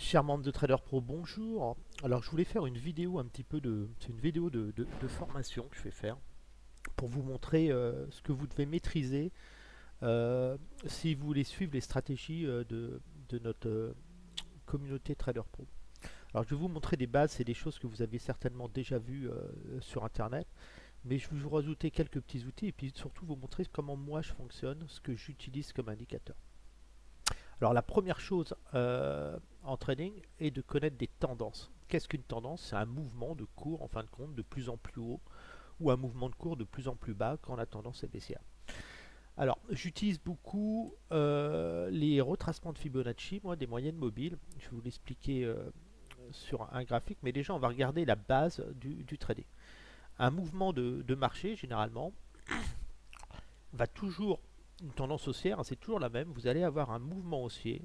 Chers membres de Trader Pro, bonjour. Alors je voulais faire une vidéo un petit peu c'est une vidéo de formation que je vais faire pour vous montrer ce que vous devez maîtriser si vous voulez suivre les stratégies de notre communauté Trader Pro. Alors je vais vous montrer des bases, c'est des choses que vous avez certainement déjà vues sur internet, mais je vais vous rajouter quelques petits outils et puis surtout vous montrer comment moi je fonctionne, ce que j'utilise comme indicateur. Alors la première chose en trading est de connaître des tendances. Qu'est-ce qu'une tendance? C'est un mouvement de cours en fin de compte de plus en plus haut ou un mouvement de cours de plus en plus bas quand la tendance est baissière. Alors j'utilise beaucoup les retracements de Fibonacci, moi des moyennes mobiles. Je vais vous l'expliquer sur un graphique, mais déjà on va regarder la base du trading. Un mouvement de marché généralement va toujours, une tendance haussière, hein, c'est toujours la même, vous allez avoir un mouvement haussier,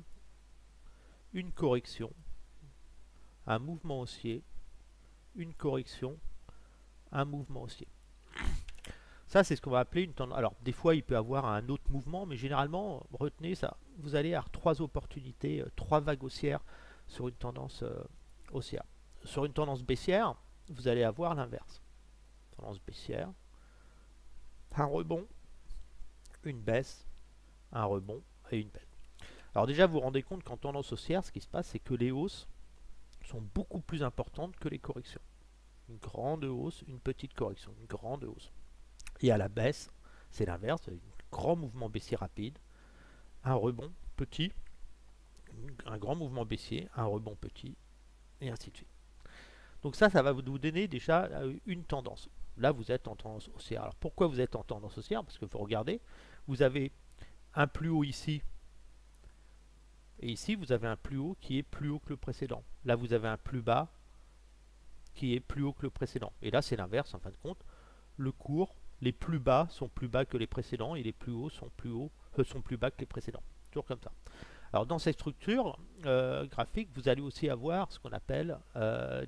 une correction, un mouvement haussier, une correction, un mouvement haussier. Ça, c'est ce qu'on va appeler une tendance. Alors, des fois, il peut y avoir un autre mouvement, mais généralement, retenez ça, vous allez avoir trois opportunités, trois vagues haussières sur une tendance haussière. Sur une tendance baissière, vous allez avoir l'inverse. Tendance baissière, un rebond, une baisse, un rebond et une baisse. Alors déjà, vous vous rendez compte qu'en tendance haussière, ce qui se passe, c'est que les hausses sont beaucoup plus importantes que les corrections. Une grande hausse, une petite correction, une grande hausse. Et à la baisse, c'est l'inverse, un grand mouvement baissier rapide, un rebond petit, un grand mouvement baissier, un rebond petit, et ainsi de suite. Donc ça va vous donner déjà une tendance. Là, vous êtes en tendance haussière. Alors pourquoi vous êtes en tendance haussière? Parce que vous regardez, vous avez un plus haut ici, et ici, vous avez un plus haut qui est plus haut que le précédent. Là, vous avez un plus bas qui est plus haut que le précédent. Et là, c'est l'inverse, en fin de compte. Le cours, les plus bas sont plus bas que les précédents et les plus hauts sont plus bas que les précédents. Toujours comme ça. Alors, dans cette structure graphique, vous allez aussi avoir ce qu'on appelle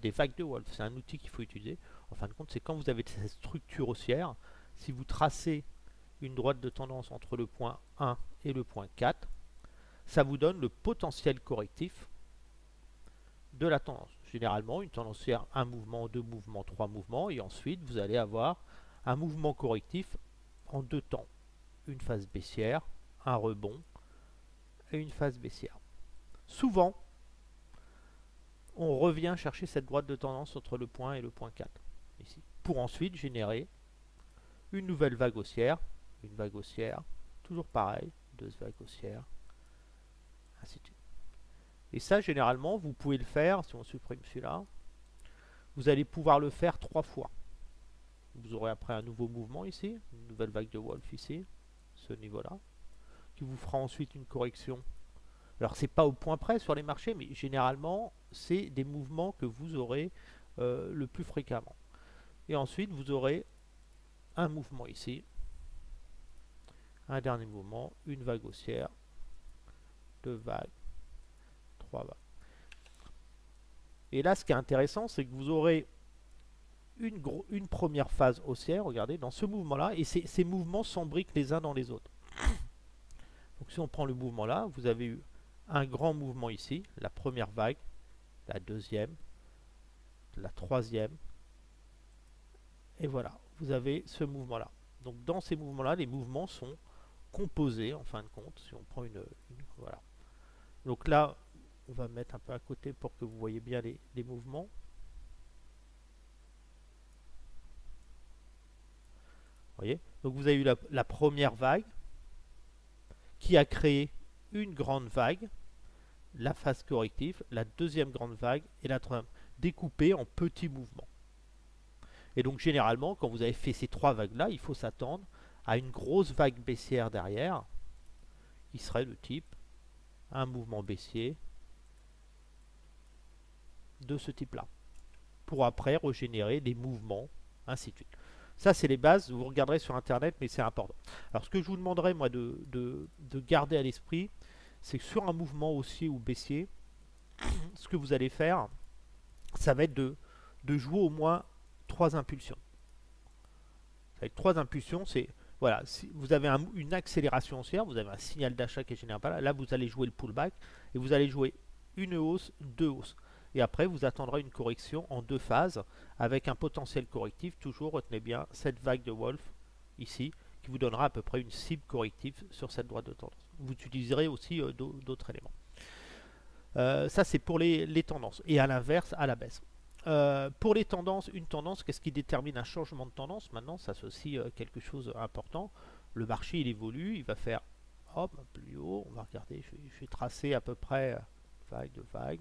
des vagues de Wolff. C'est un outil qu'il faut utiliser. En fin de compte, c'est quand vous avez cette structure haussière, si vous tracez une droite de tendance entre le point 1 et le point 4, ça vous donne le potentiel correctif de la tendance. Généralement, une tendance haussière, un mouvement, deux mouvements, trois mouvements, et ensuite vous allez avoir un mouvement correctif en deux temps. Une phase baissière, un rebond et une phase baissière. Souvent, on revient chercher cette droite de tendance entre le point et le point 4, ici, pour ensuite générer une nouvelle vague haussière, une vague haussière, toujours pareil, deux vagues haussières, ainsi de suite. Et ça, généralement, vous pouvez le faire, si on supprime celui-là, vous allez pouvoir le faire trois fois. Vous aurez après un nouveau mouvement ici, une nouvelle vague de Wolff ici, ce niveau-là, qui vous fera ensuite une correction. Alors, c'est pas au point près sur les marchés, mais généralement, c'est des mouvements que vous aurez le plus fréquemment. Et ensuite, vous aurez un mouvement ici, un dernier mouvement, une vague haussière, deux vagues, trois vagues. Et là, ce qui est intéressant, c'est que vous aurez une première phase haussière, regardez, dans ce mouvement-là, et ces mouvements s'embriquent les uns dans les autres. Donc si on prend le mouvement là, vous avez eu un grand mouvement ici, la première vague, la deuxième, la troisième, et voilà, vous avez ce mouvement-là. Donc dans ces mouvements-là, les mouvements sont composés, en fin de compte, si on prend voilà. Donc là, on va mettre un peu à côté pour que vous voyez bien les mouvements. Voyez, donc vous avez eu la première vague qui a créé une grande vague, la phase corrective, la deuxième grande vague et la troisième, découpée en petits mouvements. Et donc généralement, quand vous avez fait ces trois vagues-là, il faut s'attendre à une grosse vague baissière derrière, qui serait de type un mouvement baissier de ce type-là, pour après régénérer des mouvements, ainsi de suite. Ça, c'est les bases, vous regarderez sur Internet, mais c'est important. Alors, ce que je vous demanderais, moi, de garder à l'esprit, c'est que sur un mouvement haussier ou baissier, ce que vous allez faire, ça va être de jouer au moins trois impulsions. Avec trois impulsions, c'est, voilà, si vous avez une accélération haussière, vous avez un signal d'achat qui est généré par là, là, vous allez jouer le pullback, et vous allez jouer une hausse, deux hausses. Et après, vous attendrez une correction en deux phases avec un potentiel correctif. Toujours, retenez bien cette vague de Wolf ici qui vous donnera à peu près une cible corrective sur cette droite de tendance. Vous utiliserez aussi d'autres éléments. Ça, c'est pour les tendances. Et à l'inverse, à la baisse. Pour les tendances, une tendance, qu'est-ce qui détermine un changement de tendance? Maintenant, ça c'est aussi quelque chose d'important. Le marché, il évolue, il va faire hop, plus haut. On va regarder, je vais tracer à peu près vague de vague.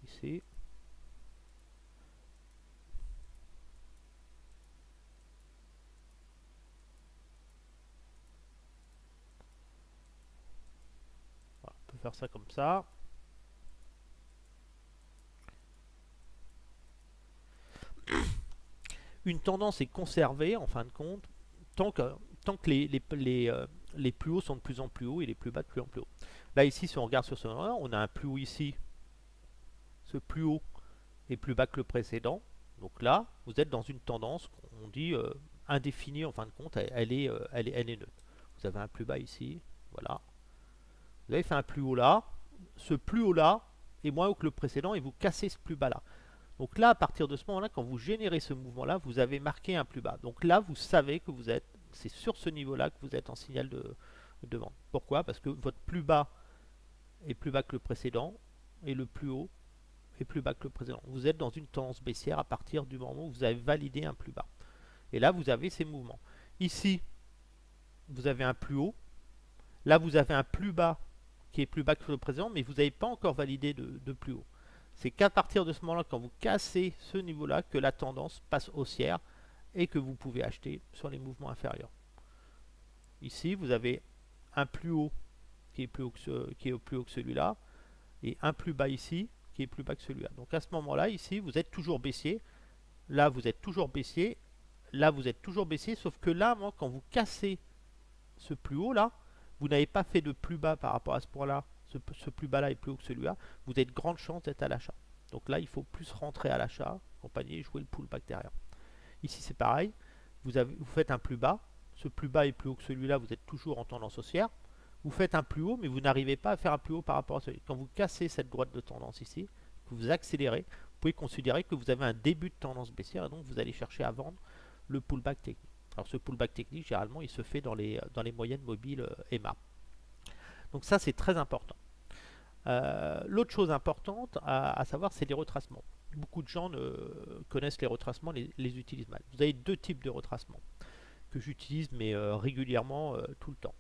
Ici. Voilà, on peut faire ça comme ça. Une tendance est conservée en fin de compte tant que les plus hauts sont de plus en plus hauts et les plus bas de plus en plus haut. Là ici, si on regarde sur ce moment-là, on a un plus haut ici. Ce plus haut est plus bas que le précédent. Donc là, vous êtes dans une tendance qu'on dit indéfinie en fin de compte, elle est neutre. Vous avez un plus bas ici, voilà. Vous avez fait un plus haut là. Ce plus haut là est moins haut que le précédent et vous cassez ce plus bas là. Donc là, à partir de ce moment-là, quand vous générez ce mouvement-là, vous avez marqué un plus bas. Donc là, vous savez que vous êtes, c'est sur ce niveau-là que vous êtes en signal de vente. Pourquoi? Parce que votre plus bas est plus bas que le précédent et le plus haut est plus bas que le précédent. Vous êtes dans une tendance baissière à partir du moment où vous avez validé un plus bas. Et là, vous avez ces mouvements. Ici, vous avez un plus haut. Là, vous avez un plus bas qui est plus bas que le précédent, mais vous n'avez pas encore validé de plus haut. C'est qu'à partir de ce moment-là, quand vous cassez ce niveau-là, que la tendance passe haussière et que vous pouvez acheter sur les mouvements inférieurs. Ici, vous avez un plus haut qui est plus haut que celui-là et un plus bas ici qui est plus bas que celui-là. Donc à ce moment-là, ici, vous êtes toujours baissier. Là, vous êtes toujours baissier. Là, vous êtes toujours baissier. Sauf que là, quand vous cassez ce plus haut là, vous n'avez pas fait de plus bas par rapport à ce point-là. Ce plus bas là est plus haut que celui-là. Vous avez de grandes chances d'être à l'achat. Donc là, il faut plus rentrer à l'achat, accompagner et jouer le pullback derrière. Ici, c'est pareil. Vous faites un plus bas. Ce plus bas est plus haut que celui-là. Vous êtes toujours en tendance haussière. Vous faites un plus haut, mais vous n'arrivez pas à faire un plus haut par rapport à celui-là. Quand vous cassez cette droite de tendance ici, que vous accélérez, vous pouvez considérer que vous avez un début de tendance baissière et donc vous allez chercher à vendre le pullback technique. Alors ce pullback technique, généralement, il se fait dans les moyennes mobiles EMA. Donc ça, c'est très important. L'autre chose importante à savoir, c'est les retracements. Beaucoup de gens connaissent les retracements, les utilisent mal. Vous avez deux types de retracements que j'utilise mais régulièrement tout le temps.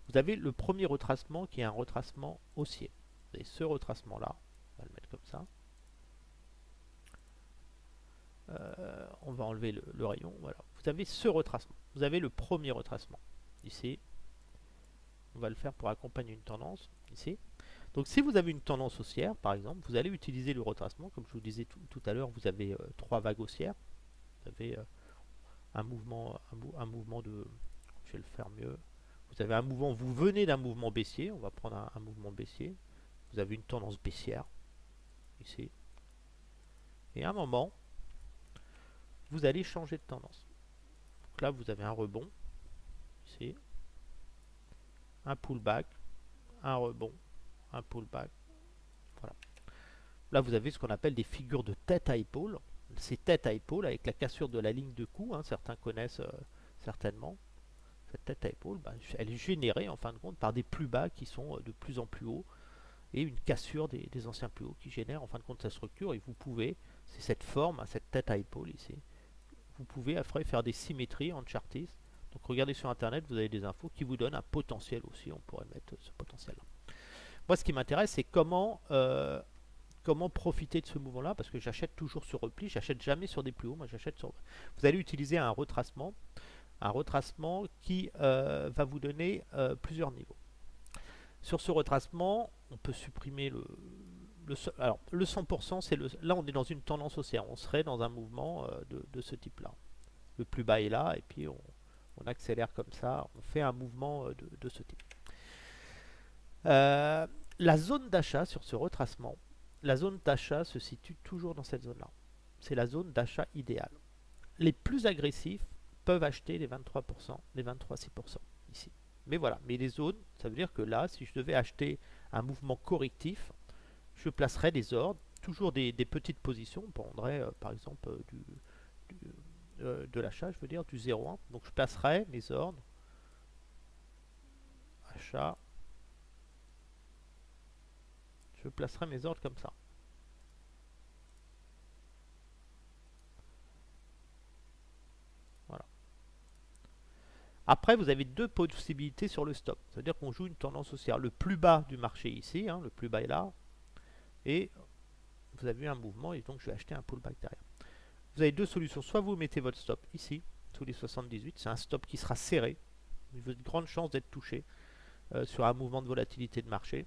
Vous avez le premier retracement qui est un retracement haussier. Vous avez ce retracement-là, on va le mettre comme ça. On va enlever le rayon, voilà. Vous avez ce retracement. Vous avez le premier retracement. Ici, on va le faire pour accompagner une tendance, ici. Donc si vous avez une tendance haussière, par exemple, vous allez utiliser le retracement. Comme je vous disais tout à l'heure, vous avez trois vagues haussières. Vous avez un mouvement de... Je vais le faire mieux. Vous avez un mouvement, vous venez d'un mouvement baissier. On va prendre un mouvement baissier. Vous avez une tendance baissière, ici. Et à un moment, vous allez changer de tendance. Donc là, vous avez un rebond, ici. Un pullback, un rebond, un pullback. Voilà. Là, vous avez ce qu'on appelle des figures de tête à épaule. Ces têtes à épaule avec la cassure de la ligne de cou, hein, certains connaissent certainement. Cette tête à épaule, elle est générée en fin de compte par des plus bas qui sont de plus en plus hauts et une cassure des anciens plus hauts qui génère en fin de compte sa structure. Et vous pouvez, c'est cette forme, cette tête à épaule ici, vous pouvez après faire des symétries en chartiste. Donc regardez sur internet, vous avez des infos qui vous donnent un potentiel aussi, on pourrait mettre ce potentiel là. Moi ce qui m'intéresse c'est comment profiter de ce mouvement là, parce que j'achète toujours sur repli, j'achète jamais sur des plus hauts, moi j'achète sur... Vous allez utiliser un retracement qui va vous donner plusieurs niveaux. Sur ce retracement, on peut supprimer alors le 100%, c'est là on est dans une tendance haussière, on serait dans un mouvement de ce type là. Le plus bas est là et puis on accélère comme ça, on fait un mouvement de ce type. La zone d'achat sur ce retracement, la zone d'achat se situe toujours dans cette zone là. C'est la zone d'achat idéale. Les plus agressifs peuvent acheter les 23%, les 23,6% ici. Mais voilà, mais les zones, ça veut dire que là, si je devais acheter un mouvement correctif, je placerai des ordres, toujours des petites positions. On prendrait par exemple de l'achat, je veux dire, du 0,1. Donc je placerai mes ordres, achat, je placerai mes ordres comme ça. Voilà. Après, vous avez deux possibilités sur le stop. C'est-à-dire qu'on joue une tendance haussière. Le plus bas du marché ici, hein, le plus bas est là. Et vous avez eu un mouvement et donc je vais acheter un pullback derrière. Vous avez deux solutions. Soit vous mettez votre stop ici, sous les 78. C'est un stop qui sera serré. Il y a de grandes chances d'être touché sur un mouvement de volatilité de marché.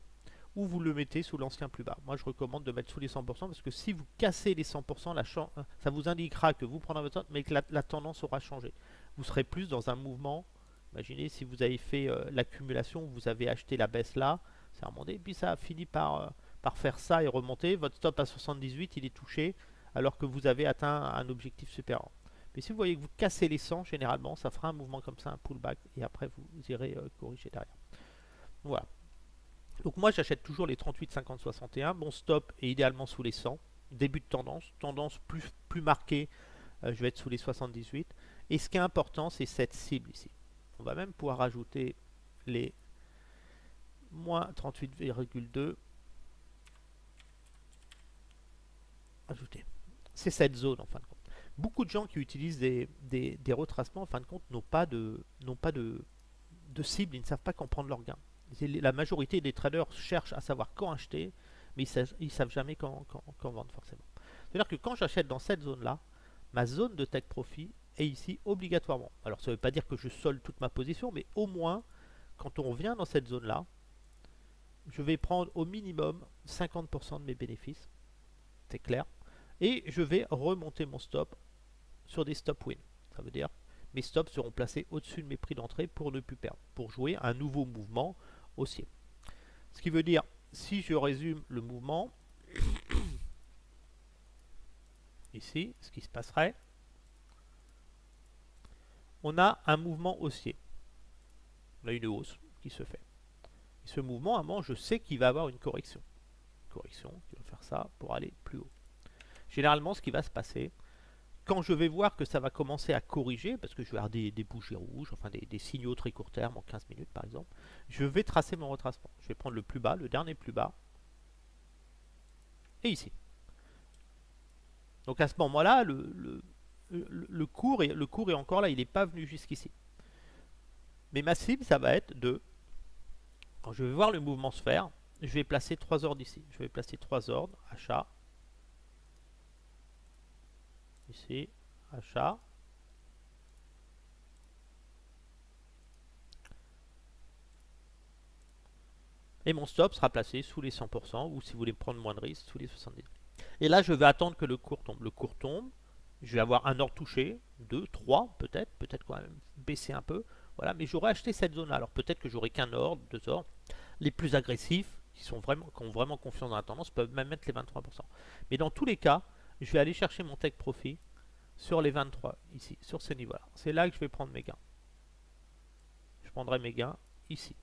Ou vous le mettez sous l'ancien plus bas. Moi, je recommande de mettre sous les 100% parce que si vous cassez les 100%, ça vous indiquera que vous prendrez votre stop, mais que la tendance aura changé. Vous serez plus dans un mouvement. Imaginez si vous avez fait l'accumulation, vous avez acheté la baisse là, c'est remonté, et puis ça a fini par faire ça et remonter. Votre stop à 78, il est touché alors que vous avez atteint un objectif supérieur. Mais si vous voyez que vous cassez les 100, généralement, ça fera un mouvement comme ça, un pullback, et après vous irez corriger derrière. Voilà. Donc moi j'achète toujours les 38, 50, 61. Mon stop est idéalement sous les 100. Début de tendance plus marquée, je vais être sous les 78. Et ce qui est important, c'est cette cible ici. On va même pouvoir rajouter les moins 38,2. Ajouter. C'est cette zone en fin de compte. Beaucoup de gens qui utilisent des retracements en fin de compte n'ont pas de cible, ils ne savent pas quand prendre leur gain. La majorité des traders cherchent à savoir quand acheter, mais ils ne savent jamais quand vendre forcément. C'est-à-dire que quand j'achète dans cette zone-là, ma zone de take profit est ici obligatoirement. Alors ça ne veut pas dire que je solde toute ma position, mais au moins, quand on vient dans cette zone-là, je vais prendre au minimum 50% de mes bénéfices. C'est clair. Et je vais remonter mon stop sur des stop win. Ça veut dire mes stops seront placés au-dessus de mes prix d'entrée pour ne plus perdre, pour jouer un nouveau mouvement haussier. Ce qui veut dire, si je résume le mouvement, ici, ce qui se passerait, on a un mouvement haussier. On a une hausse qui se fait. Et ce mouvement, à un moment, je sais qu'il va avoir une correction. Correction qui va faire ça pour aller plus haut. Généralement, ce qui va se passer, quand je vais voir que ça va commencer à corriger, parce que je vais avoir des bougies rouges, enfin des signaux très court terme en 15 minutes par exemple, je vais tracer mon retracement. Je vais prendre le plus bas, le dernier plus bas, et ici. Donc à ce moment-là, le cours est encore là, il n'est pas venu jusqu'ici. Mais ma cible, ça va être de, quand je vais voir le mouvement se faire, je vais placer 3 ordres ici. Je vais placer 3 ordres, achat, ici, achat, et mon stop sera placé sous les 100%, ou si vous voulez prendre moins de risques, sous les 70. Et là, je vais attendre que le cours tombe. Le cours tombe, je vais avoir un ordre touché, 2, 3 peut-être quand même baisser un peu. Voilà, mais j'aurais acheté cette zone-là. Alors peut-être que j'aurai qu'un ordre, 2 ordres. Les plus agressifs, qui ont vraiment confiance dans la tendance, peuvent même mettre les 23%. Mais dans tous les cas, je vais aller chercher mon take profit sur les 23, ici, sur ce niveau-là. C'est là que je vais prendre mes gains. Je prendrai mes gains ici.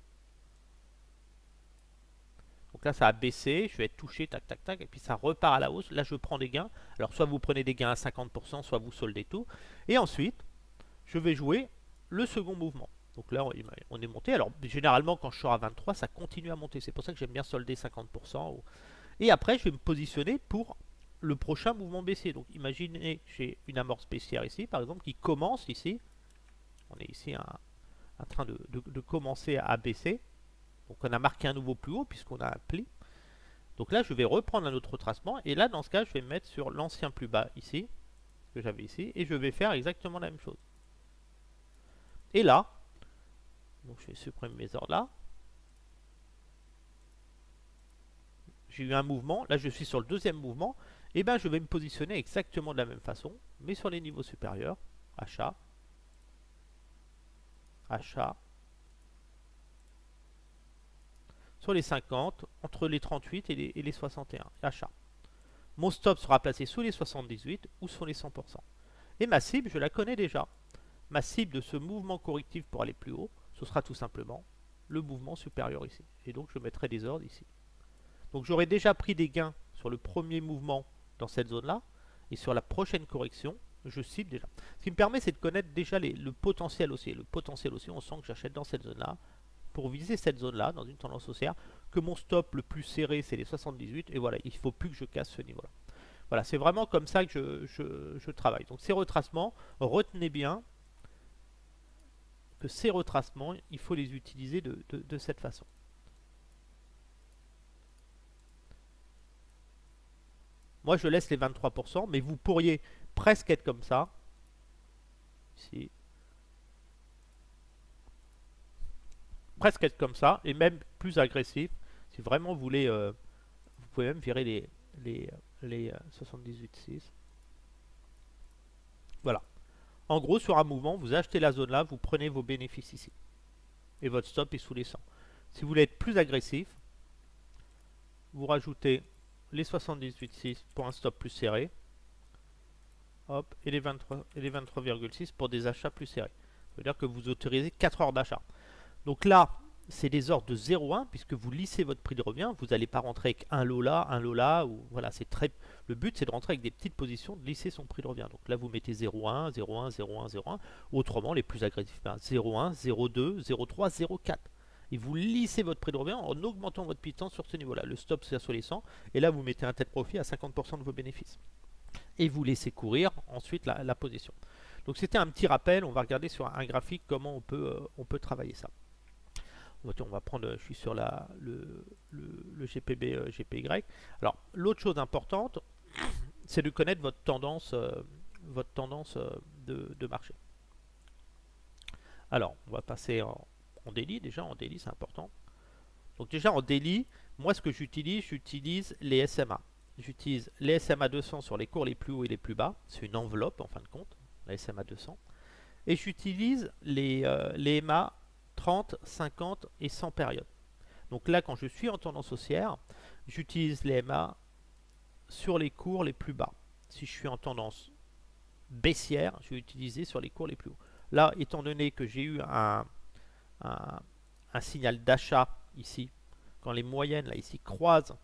Donc là, ça a baissé, je vais être touché, tac, tac, tac, et puis ça repart à la hausse. Là, je prends des gains. Alors, soit vous prenez des gains à 50%, soit vous soldez tout. Et ensuite, je vais jouer le second mouvement. Donc là, on est monté. Alors, généralement, quand je sors à 23, ça continue à monter. C'est pour ça que j'aime bien solder 50%. Et après, je vais me positionner pour le prochain mouvement baissier. Donc, imaginez, j'ai une amorce baissière ici, par exemple, qui commence ici. On est ici en train de commencer à baisser. Donc on a marqué un nouveau plus haut puisqu'on a un pli. Donc là, je vais reprendre un autre retracement. Et là, dans ce cas, je vais me mettre sur l'ancien plus bas ici, que j'avais ici. Et je vais faire exactement la même chose. Et là, donc je vais supprimer mes ordres là. J'ai eu un mouvement. Là, je suis sur le deuxième mouvement. Et bien, je vais me positionner exactement de la même façon, mais sur les niveaux supérieurs. Achat. Achat. Sur les 50, entre les 38 et les 61. Achat. Mon stop sera placé sous les 78 ou sur les 100%. Et ma cible, je la connais déjà. Ma cible de ce mouvement correctif pour aller plus haut, ce sera tout simplement le mouvement supérieur ici. Et donc, je mettrai des ordres ici. Donc j'aurais déjà pris des gains sur le premier mouvement dans cette zone-là, et sur la prochaine correction, je cible déjà. Ce qui me permet, c'est de connaître déjà le potentiel haussier. Le potentiel haussier, on sent que j'achète dans cette zone-là, pour viser cette zone-là, dans une tendance haussière, que mon stop le plus serré, c'est les 78, et voilà, il ne faut plus que je casse ce niveau-là. Voilà, c'est vraiment comme ça que je travaille. Donc ces retracements, retenez bien que ces retracements, il faut les utiliser de cette façon. Moi, je laisse les 23%, mais vous pourriez presque être comme ça. Ici. Presque être comme ça, et même plus agressif. Si vraiment vous voulez, vous pouvez même virer les 78,6. Voilà. En gros, sur un mouvement, vous achetez la zone là, vous prenez vos bénéfices ici. Et votre stop est sous les 100. Si vous voulez être plus agressif, vous rajoutez les 78,6 pour un stop plus serré. Hop, et les 23,6 pour des achats plus serrés. Ça veut dire que vous autorisez 4 heures d'achat. Donc là, c'est des ordres de 0,1 puisque vous lissez votre prix de revient. Vous n'allez pas rentrer avec un lot là, ou voilà, c'est très. Le but c'est de rentrer avec des petites positions, de lisser son prix de revient. Donc là, vous mettez 0,1, 0,1, 0,1, 0,1. Autrement, les plus agressifs, 0,1, 0,2, 0,3, 0,4. Et vous lissez votre prix de revient en augmentant votre pitance sur ce niveau-là. Le stop c'est sur les 100. Et là, vous mettez un tête profit à 50% de vos bénéfices. Et vous laissez courir ensuite la position. Donc c'était un petit rappel. On va regarder sur un graphique comment on peut travailler ça. On va prendre, je suis sur le GPB GPY. Alors l'autre chose importante, c'est de connaître votre tendance de marché. Alors on va passer en daily. Déjà en daily c'est important. Donc déjà en daily, moi ce que j'utilise les SMA. J'utilise les SMA 200 sur les cours les plus hauts et les plus bas. C'est une enveloppe en fin de compte, la SMA 200. Et j'utilise les EMA 30, 50 et 100 périodes. Donc là, quand je suis en tendance haussière, j'utilise les EMA sur les cours les plus bas. Si je suis en tendance baissière, je vais utiliser sur les cours les plus hauts. Là, étant donné que j'ai eu un signal d'achat ici, quand les moyennes là ici croisent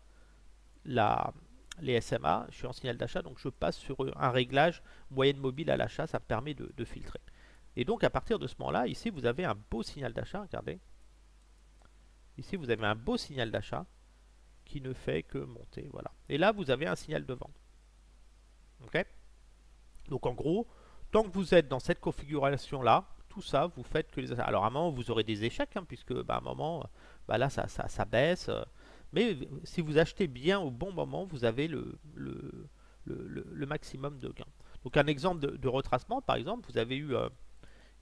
les SMA, je suis en signal d'achat, donc je passe sur un réglage moyenne mobile à l'achat, ça me permet de filtrer. Et donc à partir de ce moment-là, ici vous avez un beau signal d'achat, regardez. Ici vous avez un beau signal d'achat qui ne fait que monter, voilà. Et là vous avez un signal de vente. Ok. Donc en gros, tant que vous êtes dans cette configuration-là, tout ça, vous faites que les achats. Alors à un moment vous aurez des échecs, hein, puisque à un moment, là ça baisse. Mais si vous achetez bien au bon moment, vous avez le maximum de gains. Donc un exemple de retracement, par exemple, vous avez eu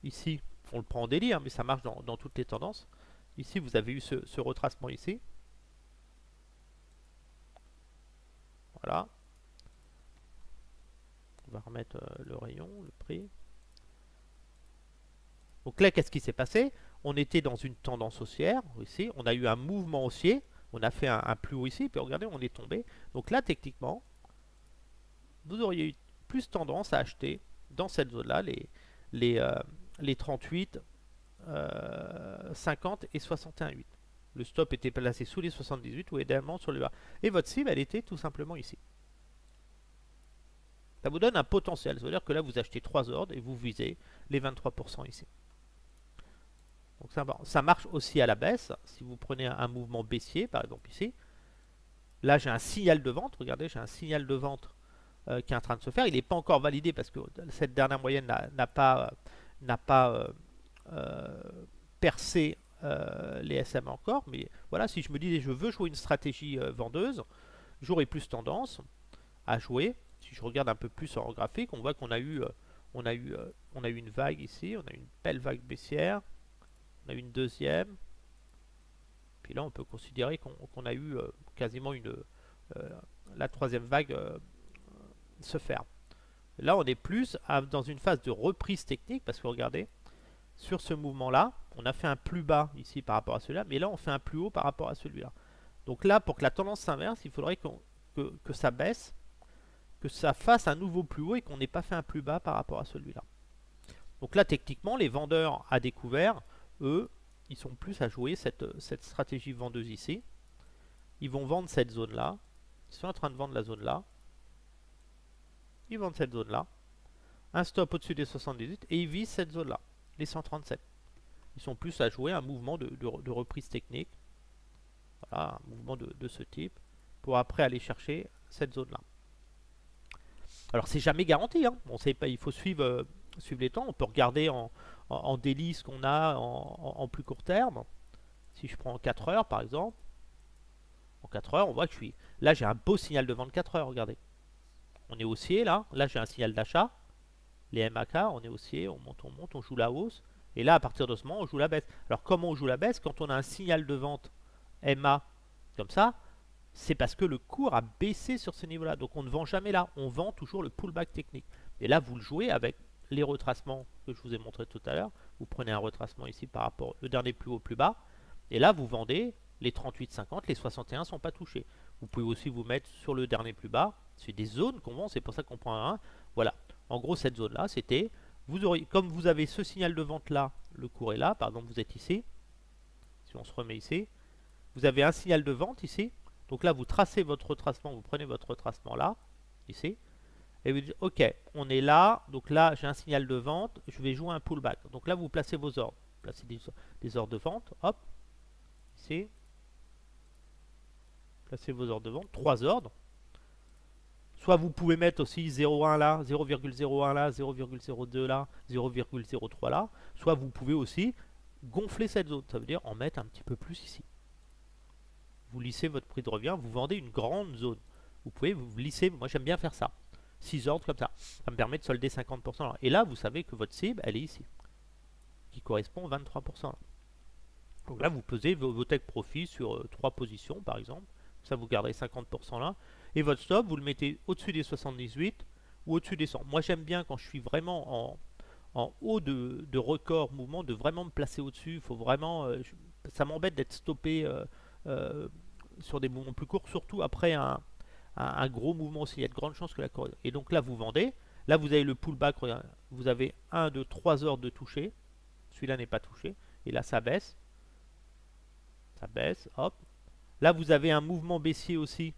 ici, on le prend en daily, hein, mais ça marche dans toutes les tendances. Ici, vous avez eu ce retracement ici. Voilà. On va remettre le rayon, le prix. Donc là, qu'est-ce qui s'est passé? On était dans une tendance haussière, ici. On a eu un mouvement haussier. On a fait un plus haut ici, puis regardez, on est tombé. Donc là, techniquement, vous auriez eu plus tendance à acheter dans cette zone-là les 38, 50 et 61,8. Le stop était placé sous les 78 ou idéalement sur le bas. Et votre cible, elle était tout simplement ici. Ça vous donne un potentiel. Ça veut dire que là, vous achetez 3 ordres et vous visez les 23% ici. Donc ça marche aussi à la baisse. Si vous prenez un mouvement baissier, par exemple ici, là j'ai un signal de vente. Regardez, j'ai un signal de vente qui est en train de se faire. Il n'est pas encore validé parce que cette dernière moyenne n'a pas percé les SMA encore. Mais voilà, si je me dis je veux jouer une stratégie vendeuse, j'aurai plus tendance à jouer. Si je regarde un peu plus en graphique, on voit qu'on a eu une vague ici, on a une belle vague baissière. On a eu une deuxième. Puis là, on peut considérer qu'on a eu quasiment la troisième vague se faire. Là, on est plus dans une phase de reprise technique parce que regardez, sur ce mouvement-là, on a fait un plus bas ici par rapport à celui-là, mais là, on fait un plus haut par rapport à celui-là. Donc là, pour que la tendance s'inverse, il faudrait que ça baisse, que ça fasse un nouveau plus haut et qu'on n'ait pas fait un plus bas par rapport à celui-là. Donc là, techniquement, les vendeurs à découvert, eux, ils sont plus à jouer cette stratégie vendeuse ici. ils vont vendre cette zone-là. Ils sont en train de vendre la zone-là. Ils vendent cette zone-là. Un stop au-dessus des 78 et ils visent cette zone-là, les 137. Ils sont plus à jouer un mouvement de reprise technique. Voilà, un mouvement de ce type pour après aller chercher cette zone-là. Alors c'est jamais garanti, hein. On sait pas, il faut suivre les temps. On peut regarder en daily ce qu'on a en plus court terme. Si je prends 4 heures par exemple, en 4 heures, on voit que là j'ai un beau signal de vente 4 heures, regardez. On est haussier là, j'ai un signal d'achat. Les MAK, on est haussier, on monte, on joue la hausse. Et là, à partir de ce moment, on joue la baisse. Alors comment on joue la baisse? Quand on a un signal de vente MA comme ça, c'est parce que le cours a baissé sur ce niveau-là. Donc on ne vend jamais là, on vend toujours le pullback technique. Et là, vous le jouez avec les retracements que je vous ai montré tout à l'heure. Vous prenez un retracement ici par rapport au dernier plus haut, plus bas. Et là, vous vendez les 38,50, les 61 ne sont pas touchés. Vous pouvez aussi vous mettre sur le dernier plus bas. C'est des zones qu'on vend, c'est pour ça qu'on prend un 1. Voilà. En gros, cette zone-là, c'était, comme vous avez ce signal de vente là, le cours est là, par exemple, vous êtes ici. Si on se remet ici, vous avez un signal de vente ici. Donc là, vous tracez votre retracement, vous prenez votre retracement là, ici. Et vous dites, ok, on est là. Donc là, j'ai un signal de vente, je vais jouer un pullback. Donc là, vous placez vos ordres. Vous placez des ordres de vente, hop, ici. Placez vos ordres de vente, 3 ordres. Soit vous pouvez mettre aussi 0,1 là, 0,01 là, 0,02 là, 0,03 là. Soit vous pouvez aussi gonfler cette zone. Ça veut dire en mettre un petit peu plus ici. Vous lissez votre prix de revient, vous vendez une grande zone. Vous pouvez vous lisser, moi j'aime bien faire ça. 6 ordres comme ça. Ça me permet de solder 50%. Là. Et là, vous savez que votre cible, elle est ici. Qui correspond à 23%. Là. Donc là, vous pesez vos take profits sur 3 positions par exemple. Ça, vous garderez 50% là. Et votre stop, vous le mettez au-dessus des 78 ou au-dessus des 100. Moi, j'aime bien quand je suis vraiment en haut de record mouvement, de vraiment me placer au-dessus. Il faut vraiment, ça m'embête d'être stoppé sur des mouvements plus courts, surtout après un gros mouvement aussi. Il y a de grandes chances que la correction. Et donc là, vous vendez. Là, vous avez le pullback. Vous avez 1, 2, 3 heures de toucher. Celui-là n'est pas touché. Et là, ça baisse. Ça baisse. Hop. Là, vous avez un mouvement baissier aussi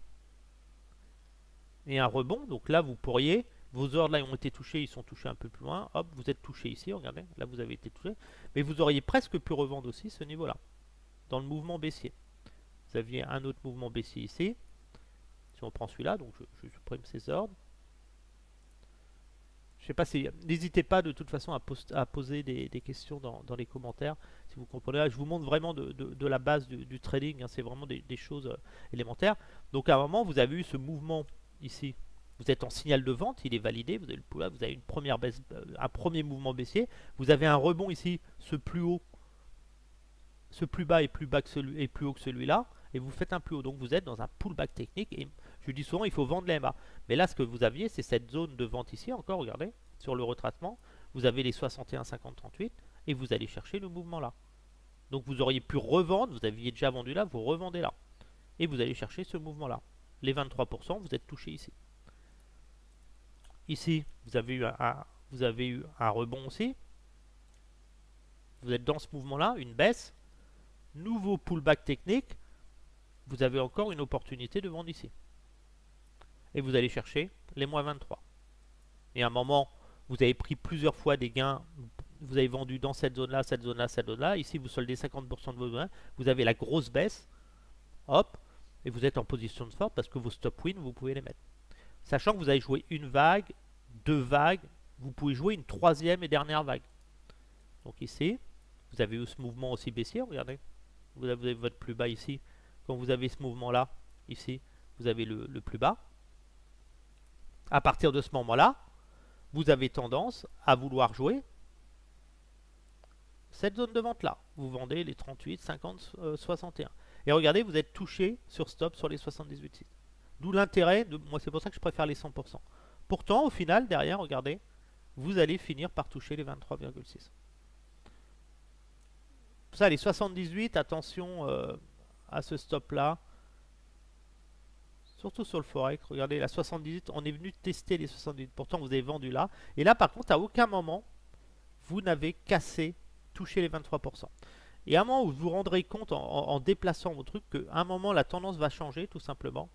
et un rebond. Donc là, vous pourriez, vos ordres là ont été touchés, ils sont touchés un peu plus loin. Hop, vous êtes touché ici, regardez, là vous avez été touché. Mais vous auriez presque pu revendre aussi ce niveau-là, dans le mouvement baissier. Vous aviez un autre mouvement baissier ici. Si on prend celui-là, donc je supprime ces ordres. Je sais pas si, n'hésitez pas de toute façon à poser des questions dans les commentaires, si vous comprenez. Là, je vous montre vraiment de la base du trading, hein, c'est vraiment des choses élémentaires. Donc à un moment, vous avez eu ce mouvement ici, vous êtes en signal de vente, il est validé, vous avez le pull-up, vous avez une première baisse, un premier mouvement baissier, vous avez un rebond ici, ce plus haut, ce plus bas est plus bas que celui et plus haut que celui-là, et vous faites un plus haut. Donc vous êtes dans un pullback technique, et je dis souvent il faut vendre les MA. Mais là ce que vous aviez, c'est cette zone de vente ici, encore regardez, sur le retracement, vous avez les 61, 50, 38, et vous allez chercher le mouvement là. Donc vous auriez pu revendre, vous aviez déjà vendu là, vous revendez là. Et vous allez chercher ce mouvement là. Les 23%, vous êtes touché ici. Ici, vous avez eu un rebond aussi. Vous êtes dans ce mouvement-là, une baisse. Nouveau pullback technique. Vous avez encore une opportunité de vendre ici. Et vous allez chercher les moins 23. Et à un moment, vous avez pris plusieurs fois des gains. Vous avez vendu dans cette zone-là, cette zone-là, cette zone-là. Ici, vous soldez 50% de vos gains. Vous avez la grosse baisse. Hop. Et vous êtes en position de force parce que vos stop win, vous pouvez les mettre. Sachant que vous avez joué une vague, 2 vagues, vous pouvez jouer une troisième et dernière vague. Donc ici, vous avez eu ce mouvement aussi baissier, regardez. Vous avez votre plus bas ici. Quand vous avez ce mouvement-là, ici, vous avez le plus bas. À partir de ce moment-là, vous avez tendance à vouloir jouer cette zone de vente-là. Vous vendez les 38, 50, 61. Et regardez, vous êtes touché sur stop sur les 78,6. D'où l'intérêt, moi c'est pour ça que je préfère les 100%. Pourtant, au final, derrière, regardez, vous allez finir par toucher les 23,6. Pour ça, les 78, attention à ce stop-là. Surtout sur le Forex, regardez, la 78, on est venu tester les 78. Pourtant, vous avez vendu là. Et là, par contre, à aucun moment, vous n'avez cassé, touché les 23%. Et à un moment où vous vous rendrez compte en déplaçant vos trucs qu'à un moment la tendance va changer tout simplement.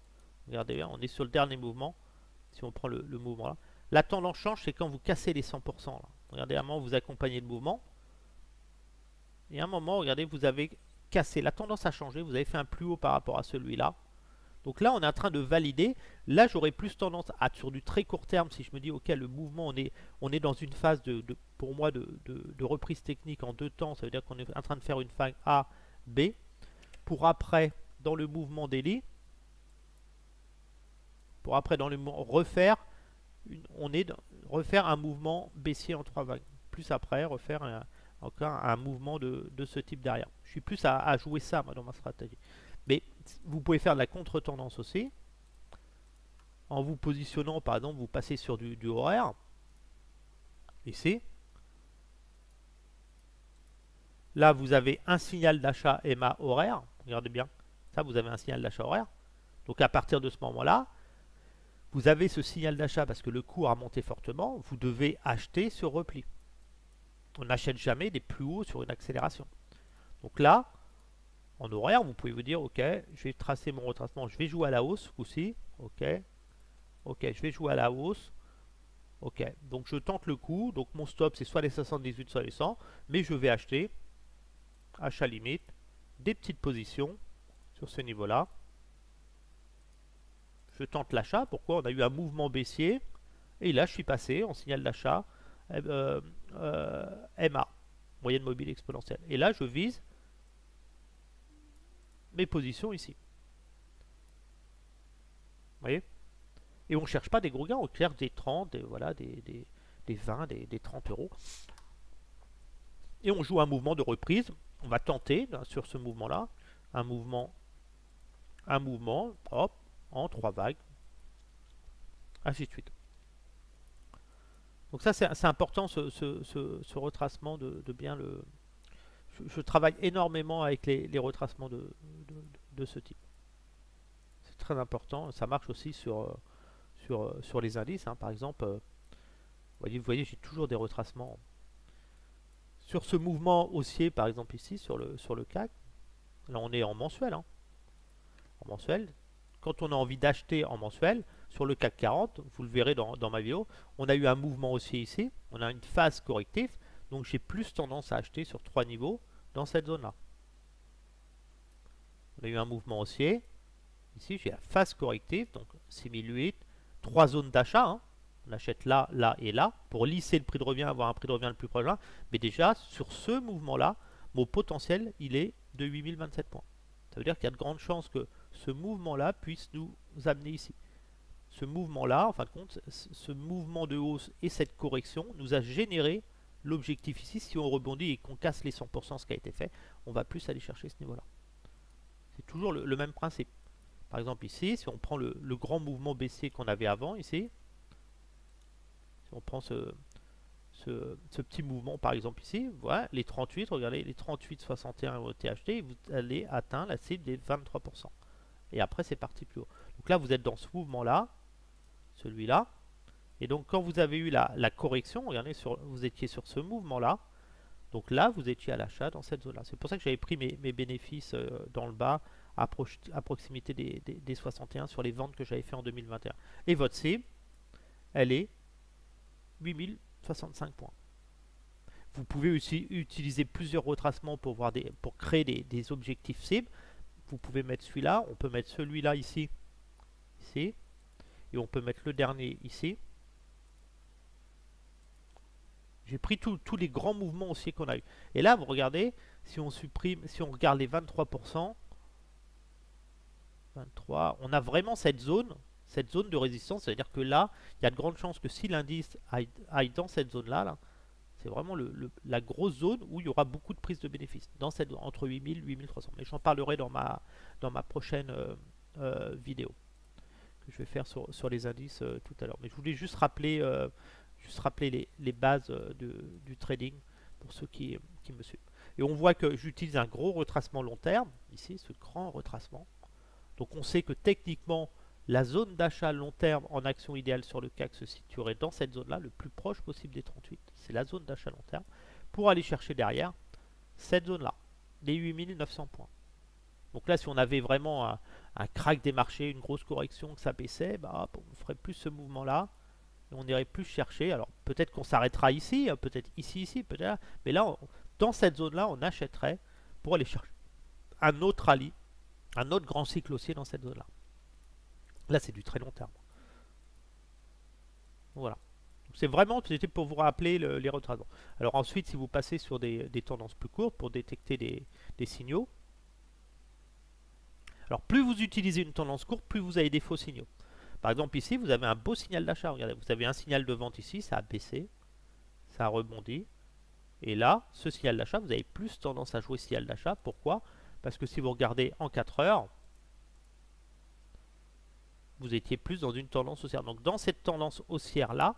Regardez bien, on est sur le dernier mouvement. Si on prend le mouvement là. La tendance change, c'est quand vous cassez les 100%. Là. Regardez, à un moment vous accompagnez le mouvement. Et à un moment, regardez, vous avez cassé. La tendance a changé, vous avez fait un plus haut par rapport à celui-là. Donc là, on est en train de valider. Là, j'aurais plus tendance à, sur du très court terme, si je me dis, ok, le mouvement, on est dans une phase, pour moi, de reprise technique en 2 temps. Ça veut dire qu'on est en train de faire une vague A, B. Pour après, dans le mouvement daily, pour après, dans le mouvement, refaire un mouvement baissier en 3 vagues. Plus après, refaire encore un mouvement de ce type derrière. Je suis plus à jouer ça, moi, dans ma stratégie. Mais vous pouvez faire de la contre-tendance aussi. En vous positionnant, par exemple, vous passez sur du horaire. Ici. Là, vous avez un signal d'achat EMA horaire. Regardez bien. Ça, vous avez un signal d'achat horaire. Donc, à partir de ce moment-là, vous avez ce signal d'achat parce que le cours a monté fortement. Vous devez acheter sur repli. On n'achète jamais des plus hauts sur une accélération. Donc là, en horaire, vous pouvez vous dire, ok, je vais tracer mon retracement, je vais jouer à la hausse ce coup-ci, ok, je vais jouer à la hausse, ok, donc je tente le coup, donc mon stop c'est soit les 78, soit les 100, mais je vais acheter, achat limite, des petites positions sur ce niveau-là, je tente l'achat, pourquoi? On a eu un mouvement baissier, et là je suis passé en signal d'achat, MA, moyenne mobile exponentielle, et là je vise mes positions ici. Vous voyez? Et on ne cherche pas des gros gains, on cherche des 30, voilà, des 20, des 30 euros. Et on joue un mouvement de reprise. On va tenter là, sur ce mouvement-là, un mouvement, hop, en 3 vagues, ainsi de suite. Donc ça, c'est important, ce retracement de bien le... Je travaille énormément avec les retracements de ce type. C'est très important. Ça marche aussi sur les indices. Hein. Par exemple, vous voyez j'ai toujours des retracements. Sur ce mouvement haussier, par exemple ici, sur le CAC, là on est en mensuel. Hein. En mensuel, quand on a envie d'acheter en mensuel, sur le CAC 40, vous le verrez dans ma vidéo, on a eu un mouvement haussier ici, on a une phase corrective, donc j'ai plus tendance à acheter sur 3 niveaux dans cette zone-là. On a eu un mouvement haussier, ici j'ai la phase corrective, donc 6008, 3 zones d'achat, hein. On achète là, là et là pour lisser le prix de revient, avoir un prix de revient le plus proche. Mais déjà, sur ce mouvement-là, mon potentiel, il est de 8027 points. Ça veut dire qu'il y a de grandes chances que ce mouvement-là puisse nous amener ici. Ce mouvement-là, en fin de compte, ce mouvement de hausse et cette correction nous a généré l'objectif ici. Si on rebondit et qu'on casse les 100% ce qui a été fait, on va plus aller chercher ce niveau-là. C'est toujours le même principe. Par exemple ici, si on prend le grand mouvement baissier qu'on avait avant ici, on prend ce petit mouvement par exemple ici, voilà, les 38, regardez, les 38,61 ont été achetés, et vous allez atteindre la cible des 23%. Et après c'est parti plus haut. Donc là vous êtes dans ce mouvement là, celui-là, et donc quand vous avez eu la correction, regardez, vous étiez sur ce mouvement là, donc là vous étiez à l'achat dans cette zone là. C'est pour ça que j'avais pris mes bénéfices dans le bas, à proximité des 61 sur les ventes que j'avais fait en 2021. Et votre cible, elle est 8065 points. Vous pouvez aussi utiliser plusieurs retracements pour créer des objectifs cibles. Vous pouvez mettre celui-là, on peut mettre celui-là ici, et on peut mettre le dernier ici. J'ai pris tous les grands mouvements aussi qu'on a eu. Et là, vous regardez, si on regarde les 23%, 23, on a vraiment cette zone de résistance, c'est-à-dire que là, il y a de grandes chances que si l'indice aille dans cette zone-là, là, c'est vraiment la grosse zone où il y aura beaucoup de prise de bénéfices, entre 8000 et 8300. Mais j'en parlerai dans ma prochaine vidéo que je vais faire sur les indices tout à l'heure. Mais je voulais juste rappeler les bases du trading pour ceux qui me suivent. Et on voit que j'utilise un gros retracement long terme, ici, ce grand retracement. Donc on sait que techniquement, la zone d'achat long terme en action idéale sur le CAC se situerait dans cette zone-là, le plus proche possible des 38. C'est la zone d'achat long terme. Pour aller chercher derrière cette zone-là. les 8900 points. Donc là, si on avait vraiment un crack des marchés, une grosse correction, que ça baissait, bah, on ferait plus ce mouvement-là. Et on irait plus chercher. Alors peut-être qu'on s'arrêtera ici, peut-être ici, peut-être là. Mais là, dans cette zone-là, on achèterait pour aller chercher un autre rallye, un autre grand cycle haussier dans cette zone-là. Là, c'est du très long terme. Voilà. C'est vraiment, c'était pour vous rappeler les retraitements. Alors ensuite, si vous passez sur des tendances plus courtes pour détecter des signaux, alors plus vous utilisez une tendance courte, plus vous avez des faux signaux. Par exemple ici, vous avez un beau signal d'achat. Regardez, vous avez un signal de vente ici, ça a baissé, ça a rebondi. Et là, ce signal d'achat, vous avez plus tendance à jouer signal d'achat. Pourquoi? Parce que si vous regardez en 4 heures, vous étiez plus dans une tendance haussière. Donc dans cette tendance haussière là,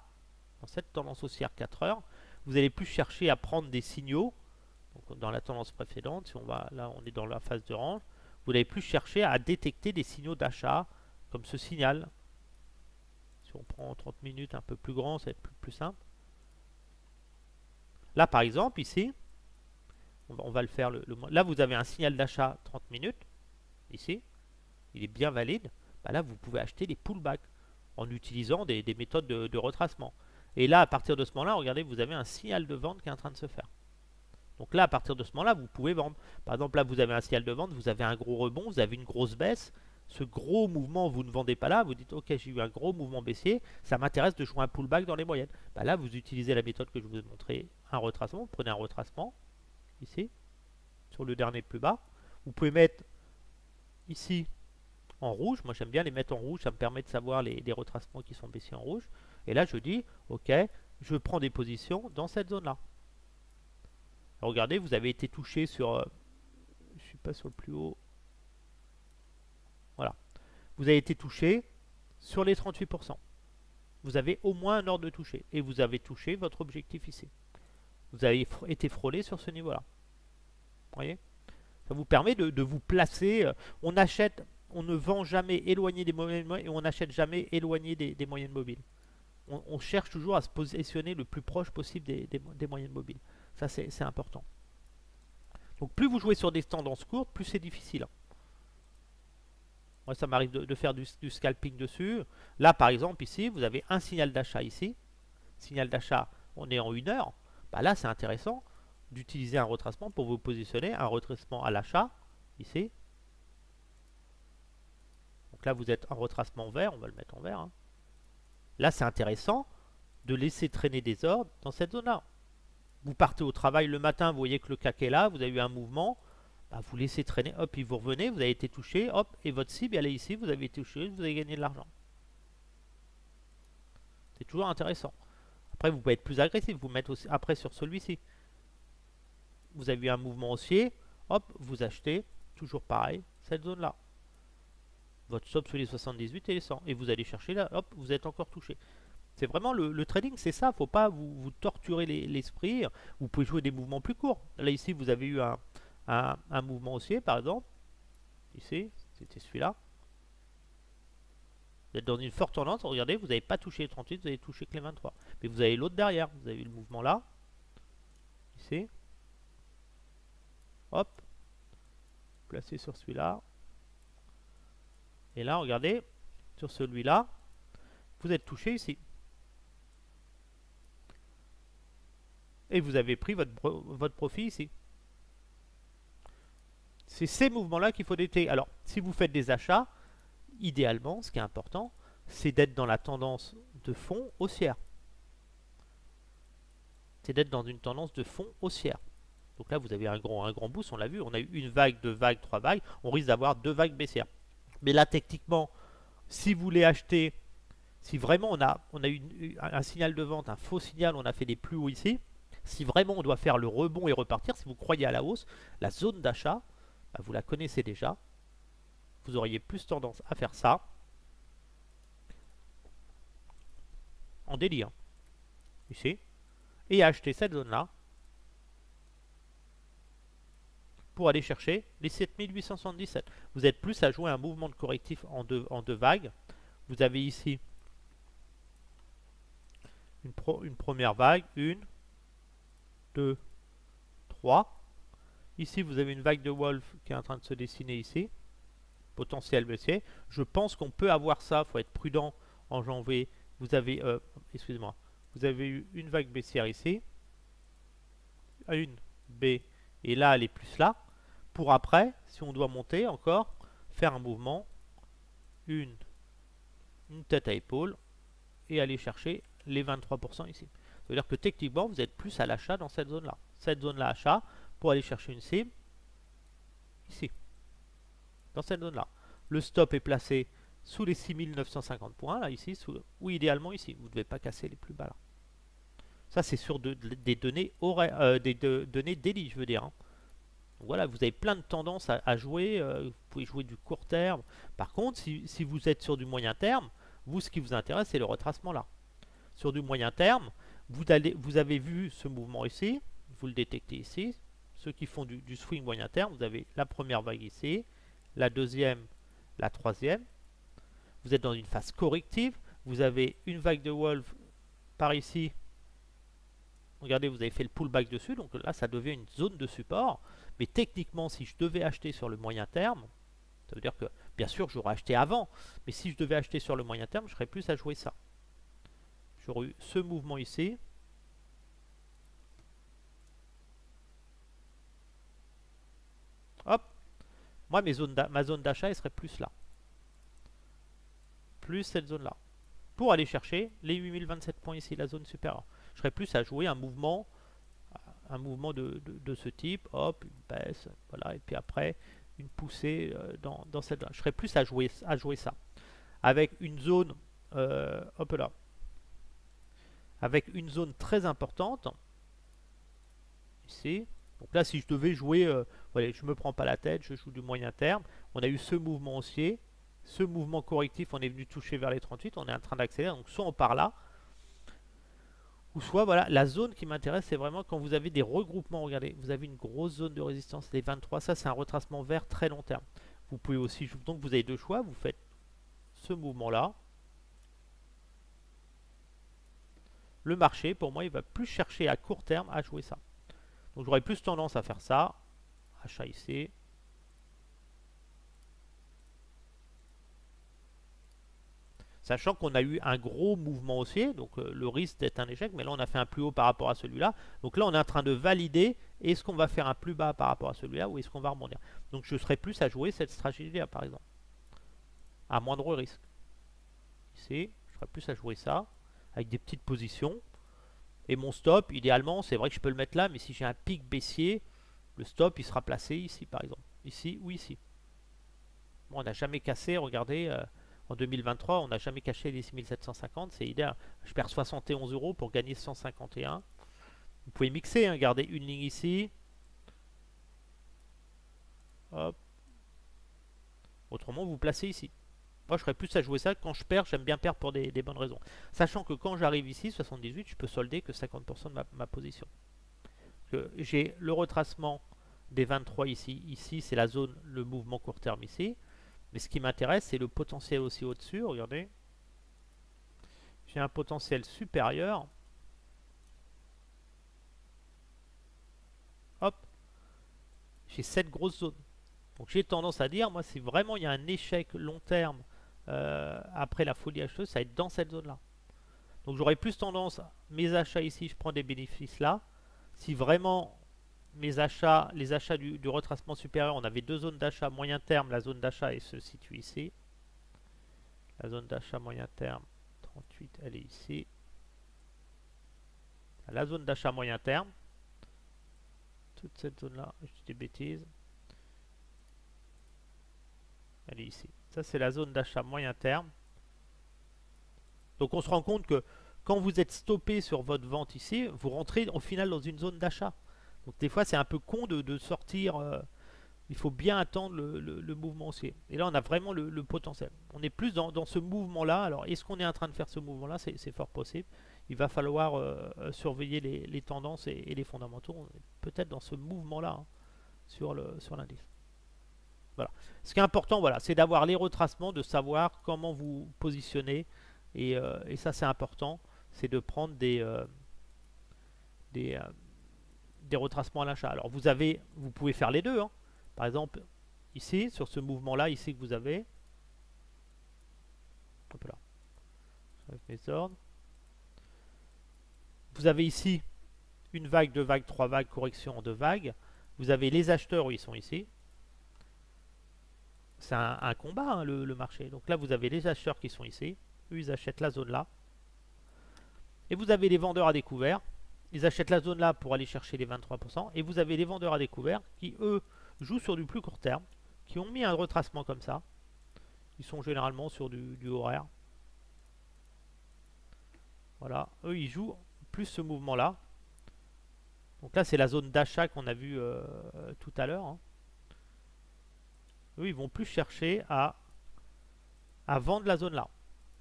dans cette tendance haussière 4 heures, vous allez plus chercher à prendre des signaux. Donc dans la tendance précédente, si on va là, on est dans la phase de range, vous n'allez plus chercher à détecter des signaux d'achat comme ce signal. Si on prend 30 minutes un peu plus grand, ça va être plus simple. Là par exemple, ici, on va le faire. Là vous avez un signal d'achat 30 minutes, ici, il est bien valide. Bah là vous pouvez acheter des pullbacks en utilisant des méthodes de retracement. Et là à partir de ce moment-là, regardez, vous avez un signal de vente qui est en train de se faire. Donc là, à partir de ce moment-là, vous pouvez vendre. Par exemple, là, vous avez un signal de vente, vous avez un gros rebond, vous avez une grosse baisse. Ce gros mouvement, vous ne vendez pas là. Vous dites, ok, j'ai eu un gros mouvement baissier, ça m'intéresse de jouer un pullback dans les moyennes. Bah là, vous utilisez la méthode que je vous ai montré, un retracement. Vous prenez un retracement, ici, sur le dernier plus bas. Vous pouvez mettre ici en rouge. Moi, j'aime bien les mettre en rouge. Ça me permet de savoir les retracements qui sont baissiers en rouge. Et là, je dis, ok, je prends des positions dans cette zone-là. Regardez, vous avez été touché sur... je ne suis pas sur le plus haut. Voilà. Vous avez été touché sur les 38%. Vous avez au moins un ordre de toucher. Et vous avez touché votre objectif ici. Vous avez été frôlé sur ce niveau-là. Vous voyez? Ça vous permet de vous placer. On achète, on ne vend jamais éloigné des moyennes et on n'achète jamais éloigné des moyennes mobiles. On cherche toujours à se positionner le plus proche possible des moyennes mobiles. Ça, c'est important. Donc plus vous jouez sur des tendances courtes, plus c'est difficile. Moi, ça m'arrive de faire du scalping dessus. Là, par exemple, ici, vous avez un signal d'achat ici. Signal d'achat, on est en 1 heure. Bah là, c'est intéressant d'utiliser un retracement pour vous positionner. Un retracement à l'achat, ici. Donc là, vous êtes en retracement vert. On va le mettre en vert. Hein. Là, c'est intéressant de laisser traîner des ordres dans cette zone-là. Vous partez au travail le matin, vous voyez que le CAC est là, vous avez eu un mouvement, bah vous laissez traîner, hop, puis vous revenez, vous avez été touché, hop, et votre cible elle est ici, vous avez été touché, vous avez gagné de l'argent. C'est toujours intéressant. Après, vous pouvez être plus agressif, vous mettre aussi après sur celui-ci. Vous avez eu un mouvement haussier, hop, vous achetez, toujours pareil, cette zone-là. Votre stop sur les 78 et les 100, et vous allez chercher là, hop, vous êtes encore touché. C'est vraiment le trading, c'est ça. Faut pas vous torturer l'esprit. Vous pouvez jouer des mouvements plus courts. Là, ici, vous avez eu un mouvement haussier, par exemple. Ici, c'était celui-là. Vous êtes dans une forte tendance. Regardez, vous n'avez pas touché les 38, vous avez touché que les 23. Mais vous avez l'autre derrière. Vous avez eu le mouvement là. Ici. Hop. Placé sur celui-là. Et là, regardez, sur celui-là, vous êtes touché ici. Et vous avez pris votre profit ici. C'est ces mouvements-là qu'il faut détecter. Alors, si vous faites des achats, idéalement, ce qui est important, c'est d'être dans la tendance de fond haussière. C'est d'être dans une tendance de fond haussière. Donc là, vous avez un grand boost, on l'a vu. On a eu une vague, 2 vagues, 3 vagues. On risque d'avoir 2 vagues baissières. Mais là, techniquement, si vous voulez acheter, si vraiment on a eu un signal de vente, un faux signal, on a fait des plus hauts ici, si vraiment on doit faire le rebond et repartir, si vous croyez à la hausse, la zone d'achat, bah vous la connaissez déjà. Vous auriez plus tendance à faire ça en délire, ici, et à acheter cette zone-là pour aller chercher les 7877. Vous êtes plus à jouer un mouvement de correctif en deux vagues. Vous avez ici une première vague, 1, 2, 3. Ici, vous avez une vague de Wolf qui est en train de se dessiner ici. Potentiel baissier. Je pense qu'on peut avoir ça. Il faut être prudent en janvier. Vous avez, excusez-moi, vous avez eu une vague baissière ici. Une B. Et là, elle est plus là. Pour après, si on doit monter encore, faire un mouvement. Une tête à épaule. Et aller chercher les 23% ici. Ça veut dire que techniquement, vous êtes plus à l'achat dans cette zone-là. Cette zone-là, achat, pour aller chercher une cible, ici, dans cette zone-là. Le stop est placé sous les 6950 points, là, ici, ou idéalement ici. Vous ne devez pas casser les plus bas, là. Ça, c'est sur des données données daily, je veux dire. Hein. Donc, voilà, vous avez plein de tendances à jouer. Vous pouvez jouer du court terme. Par contre, si vous êtes sur du moyen terme, vous, ce qui vous intéresse, c'est le retracement là. Sur du moyen terme, vous avez vu ce mouvement ici, vous le détectez ici. Ceux qui font du swing moyen terme, vous avez la première vague ici, la deuxième, la troisième. Vous êtes dans une phase corrective, vous avez une vague de Wolf par ici. Regardez, vous avez fait le pullback dessus, donc là, ça devient une zone de support. Mais techniquement, si je devais acheter sur le moyen terme, ça veut dire que, bien sûr, j'aurais acheté avant, mais si je devais acheter sur le moyen terme, je serais plus à jouer ça. J'aurais eu ce mouvement ici. Hop. Moi, ma zone d'achat, elle serait plus là. Plus cette zone-là. Pour aller chercher les 8027 points ici, la zone supérieure. Je serais plus à jouer un mouvement de ce type. Hop, une baisse. Voilà. Et puis après, une poussée dans cette zone. Je serais plus à jouer ça. Avec une zone... hop là. Avec une zone très importante. Ici. Donc là, si je devais jouer, voilà, je ne me prends pas la tête, je joue du moyen terme. On a eu ce mouvement haussier, ce mouvement correctif, on est venu toucher vers les 38, on est en train d'accélérer. Donc soit on part là, ou soit voilà, la zone qui m'intéresse, c'est vraiment quand vous avez des regroupements. Regardez, vous avez une grosse zone de résistance, les 23, ça c'est un retracement vert très long terme. Vous pouvez aussi, donc vous avez deux choix, vous faites ce mouvement-là. Le marché, pour moi, il va plus chercher à court terme à jouer ça. Donc j'aurais plus tendance à faire ça. Achat ici. Sachant qu'on a eu un gros mouvement haussier, donc le risque d'être un échec, mais là on a fait un plus haut par rapport à celui-là. Donc là on est en train de valider, est-ce qu'on va faire un plus bas par rapport à celui-là ou est-ce qu'on va rebondir. Donc je serais plus à jouer cette stratégie-là par exemple. À moindre risque. Ici, je serais plus à jouer ça, avec des petites positions. Et mon stop, idéalement, c'est vrai que je peux le mettre là, mais si j'ai un pic baissier, le stop, il sera placé ici, par exemple. Ici ou ici. Bon, on n'a jamais cassé, regardez, en 2023, on n'a jamais caché les 6750, c'est idéal. Je perds 71 € pour gagner 151. Vous pouvez mixer, hein, garder une ligne ici. Hop. Autrement, vous placez ici. Moi, je serais plus à jouer ça. Quand je perds, j'aime bien perdre pour des bonnes raisons. Sachant que quand j'arrive ici, 78, je peux solder que 50% de ma position. J'ai le retracement des 23 ici. Ici, c'est la zone, le mouvement court terme ici. Mais ce qui m'intéresse, c'est le potentiel aussi au-dessus. Regardez. J'ai un potentiel supérieur. Hop. J'ai cette grosse zone. Donc j'ai tendance à dire, moi, si vraiment il y a un échec long terme après la folie acheteuse, ça va être dans cette zone-là. Donc j'aurais plus tendance, mes achats ici, je prends des bénéfices là. Si vraiment mes achats, les achats du retracement supérieur, on avait deux zones d'achat moyen terme, la zone d'achat se situe ici. La zone d'achat moyen terme, 38, elle est ici. La zone d'achat moyen terme, toute cette zone-là, je dis des bêtises. Elle est ici. Ça, c'est la zone d'achat moyen terme. Donc, on se rend compte que quand vous êtes stoppé sur votre vente ici, vous rentrez au final dans une zone d'achat. Donc, des fois, c'est un peu con de sortir. Il faut bien attendre le mouvement haussier. Et là, on a vraiment le potentiel. On est plus dans ce mouvement-là. Alors, est-ce qu'on est en train de faire ce mouvement-là? C'est fort possible. Il va falloir surveiller les tendances et les fondamentaux. Peut-être dans ce mouvement-là hein, sur l'indice. Voilà. Ce qui est important, voilà, c'est d'avoir les retracements, de savoir comment vous positionnez. Et ça, c'est important. C'est de prendre des des retracements à l'achat. Alors vous pouvez faire les deux, hein. Par exemple, ici, sur ce mouvement-là, ici que vous avez, hop là, mes ordres, vous avez ici une vague, deux vagues, trois vagues, correction en deux vagues. Vous avez les acheteurs où ils sont ici. C'est un combat, hein, le marché. Donc là, vous avez les acheteurs qui sont ici. Eux, ils achètent la zone là. Et vous avez les vendeurs à découvert. Ils achètent la zone là pour aller chercher les 23%. Et vous avez les vendeurs à découvert qui, eux, jouent sur du plus court terme, qui ont mis un retracement comme ça. Ils sont généralement sur du horaire. Voilà. Eux, ils jouent plus ce mouvement-là. Donc là, c'est la zone d'achat qu'on a vu tout à l'heure, hein. Eux, ils vont plus chercher à vendre la zone là.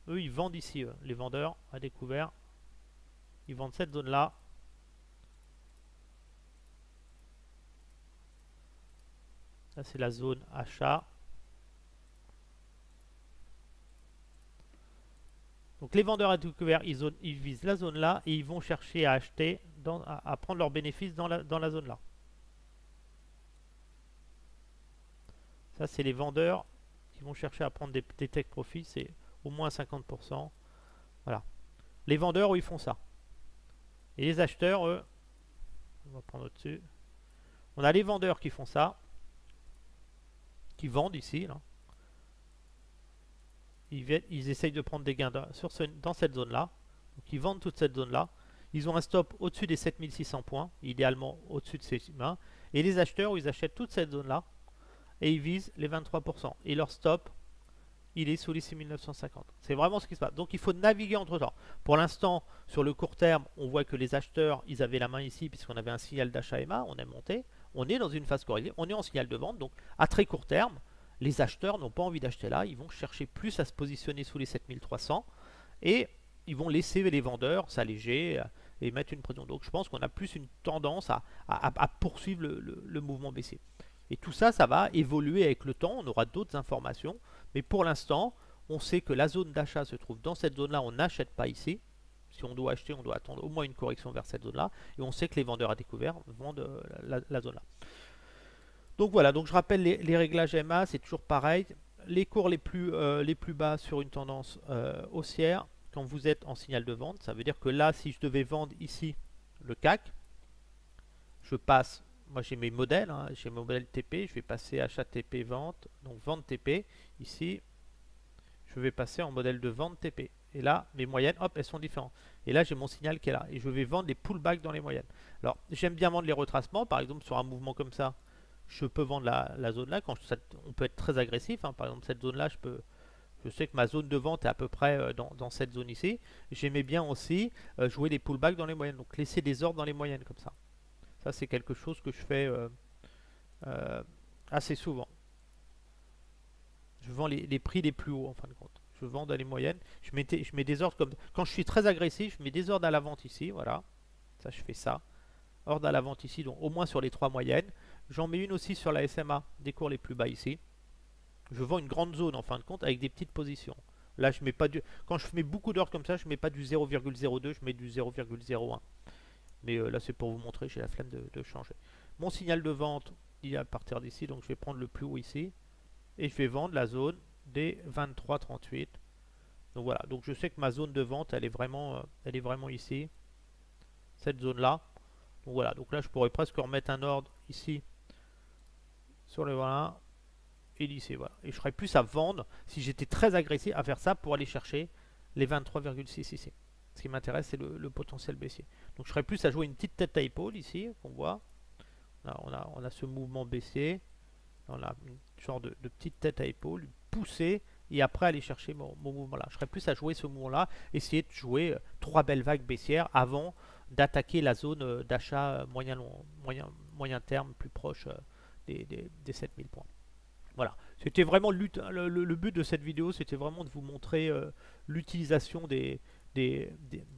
Eux, ils vendent ici, les vendeurs à découvert. Ils vendent cette zone là. Là, c'est la zone achat. Donc les vendeurs à découvert, ils visent la zone là et ils vont chercher à acheter, à prendre leurs bénéfices dans la zone là. Ça, c'est les vendeurs qui vont chercher à prendre des take profits, c'est au moins 50%. Voilà. Les vendeurs, eux, ils font ça. Et les acheteurs, eux, on va prendre au-dessus. On a les vendeurs qui font ça, qui vendent ici, là. Ils essayent de prendre des gains dans cette zone-là. Donc ils vendent toute cette zone-là. Ils ont un stop au-dessus des 7600 points, idéalement au-dessus de ces mains. Et les acheteurs, ils achètent toute cette zone-là et ils visent les 23%. Et leur stop, il est sous les 6950. C'est vraiment ce qui se passe. Donc il faut naviguer entre temps. Pour l'instant, sur le court terme, on voit que les acheteurs, ils avaient la main ici puisqu'on avait un signal d'achat EMA, on est monté. On est dans une phase corrigée, on est en signal de vente. Donc à très court terme, les acheteurs n'ont pas envie d'acheter là, ils vont chercher plus à se positionner sous les 7300 et ils vont laisser les vendeurs s'alléger et mettre une pression. Donc je pense qu'on a plus une tendance à poursuivre le mouvement baissier. Et tout ça, ça va évoluer avec le temps, on aura d'autres informations, mais pour l'instant, on sait que la zone d'achat se trouve dans cette zone-là, on n'achète pas ici. Si on doit acheter, on doit attendre au moins une correction vers cette zone-là, et on sait que les vendeurs à découvert vendent la zone-là. Donc voilà, donc je rappelle les réglages MA, c'est toujours pareil. Les cours les plus bas sur une tendance haussière, quand vous êtes en signal de vente, ça veut dire que là, si je devais vendre ici le CAC, je passe, moi j'ai mes modèles, hein, j'ai mon modèle TP, je vais passer achat TP vente, donc vente TP, ici, je vais passer en modèle de vente TP. Et là, mes moyennes, hop, elles sont différentes. Et là, j'ai mon signal qui est là. Et je vais vendre les pullbacks dans les moyennes. Alors, j'aime bien vendre les retracements, par exemple, sur un mouvement comme ça. Je peux vendre la zone là, on peut être très agressif, hein. Par exemple cette zone là, je sais que ma zone de vente est à peu près dans cette zone ici. J'aimais bien aussi jouer les pullbacks dans les moyennes, donc laisser des ordres dans les moyennes comme ça. Ça c'est quelque chose que je fais assez souvent. Je vends les prix les plus hauts en fin de compte. Je vends dans les moyennes, je mets des ordres comme... Quand je suis très agressif, je mets des ordres à la vente ici, voilà. Ça je fais ça. Ordre à la vente ici, donc au moins sur les 3 moyennes. J'en mets une aussi sur la SMA, des cours les plus bas ici. Je vends une grande zone en fin de compte avec des petites positions. Là, je mets pas du... Quand je mets beaucoup d'ordres comme ça, je mets pas du 0,02, je mets du 0,01. Mais là, c'est pour vous montrer, j'ai la flemme de changer. Mon signal de vente, il est à partir d'ici, donc je vais prendre le plus haut ici. Et je vais vendre la zone des 23,38. Donc voilà, donc je sais que ma zone de vente, elle est vraiment ici. Cette zone-là. Donc voilà, donc là je pourrais presque remettre un ordre ici sur le voilà et ici voilà. Et je serais plus à vendre si j'étais très agressif à faire ça pour aller chercher les 23,6 ici. Ce qui m'intéresse c'est le potentiel baissier. Donc je serais plus à jouer une petite tête à épaule ici qu'on voit. Là, on a ce mouvement baissier. On a une sorte de petite tête à épaule, pousser et après aller chercher mon mouvement là. Je serais plus à jouer ce mouvement là, essayer de jouer 3 belles vagues baissières avant d'attaquer la zone d'achat moyen terme plus proche des 7000 points. Voilà, c'était vraiment le but de cette vidéo, c'était vraiment de vous montrer l'utilisation des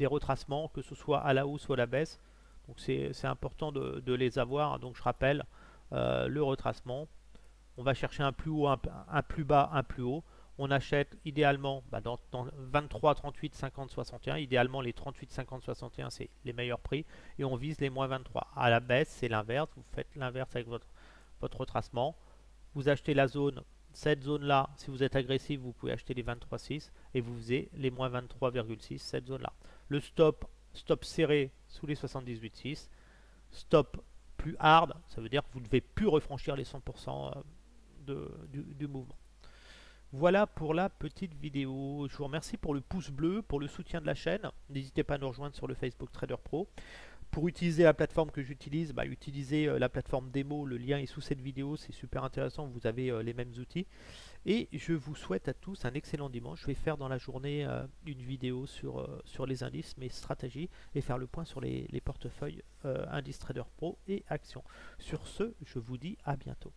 retracements, que ce soit à la hausse ou à la baisse. Donc c'est important de les avoir. Donc je rappelle le retracement. On va chercher un plus haut, un plus bas, un plus haut. On achète idéalement dans 23, 38, 50, 61. Idéalement, les 38, 50, 61, c'est les meilleurs prix. Et on vise les moins 23. À la baisse, c'est l'inverse. Vous faites l'inverse avec votre retracement. Vous achetez la zone, cette zone-là. Si vous êtes agressif, vous pouvez acheter les 23,6 et vous faisiez les moins 23,6, cette zone-là. Le stop serré sous les 78,6. Stop plus hard, ça veut dire que vous ne devez plus refranchir les 100% du mouvement. Voilà pour la petite vidéo. Je vous remercie pour le pouce bleu, pour le soutien de la chaîne. N'hésitez pas à nous rejoindre sur le Facebook Trader Pro. Pour utiliser la plateforme que j'utilise, utilisez la plateforme démo. Le lien est sous cette vidéo. C'est super intéressant. Vous avez les mêmes outils. Et je vous souhaite à tous un excellent dimanche. Je vais faire dans la journée une vidéo sur les indices, mes stratégies, et faire le point sur les portefeuilles Indice Trader Pro et Actions. Sur ce, je vous dis à bientôt.